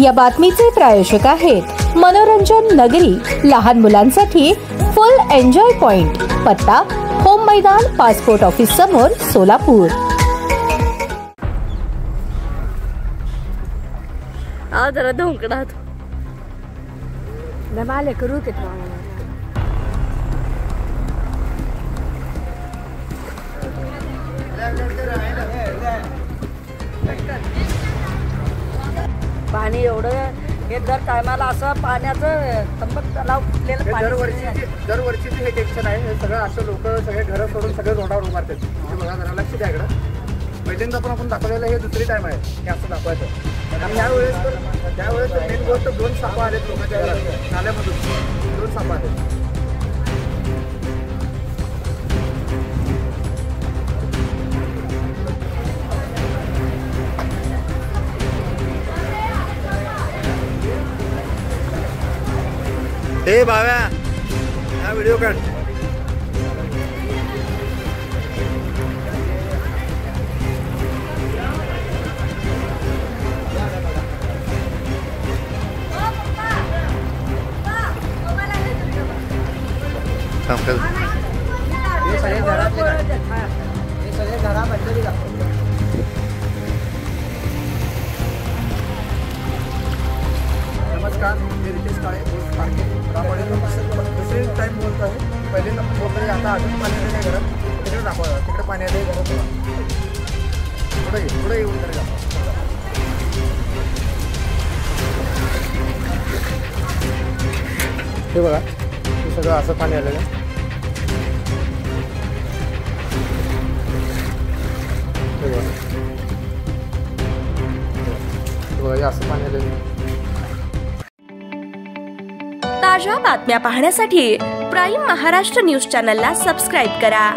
या बातमीचे प्रायोजक आहेत मनोरंजन नगरी, लहान मुलांसाठी फुल एन्जॉय पॉइंट, पत्ता होम मैदान, पासपोर्ट ऑफिस समोर, सोलापूर। जरा धोंकडा दमाले करू कितना पाणी एवढं हे दर टायमाला असं पाण्याचं तंबक तलाव फुटलेलं पाणी दरवर्षीचं हे टेन्शन आहे। हे सगळं असं लोक सगळे घरं सोडून सगळे रोडावर उभारतात। बघा जरा लक्ष द्या इकडं। पहिल्यांदा पण आपण दाखवलेलं हे दुसरी टाइम आहे हे असं दाखवायचं। आणि त्यावेळेस मेन गोष्ट 2 सापा आलेत लोकांच्या घरात नाल्यामधून 2 सापा आलेत। हे भाव्या हा व्हिडिओ काढ। नमस्कार, मी रितेश काळे दुसरी टाइम बोलतो आहे। पहिल्यांदा पण बोलतो आहे, आता अजून पाणी आलं नाही घरात। तिकडे दाखवा, तिकडे पाणी आलं घरात। पुढे येऊन तर जा। हे बघा, हे सगळं असं पाणी आलेलं आहे। हे बघा, हे असं पाणी आलेलं आहे। ताज्या बातम्या पाहण्यासाठी प्राईम महाराष्ट्र न्यूज चॅनलला सबस्क्राईब करा।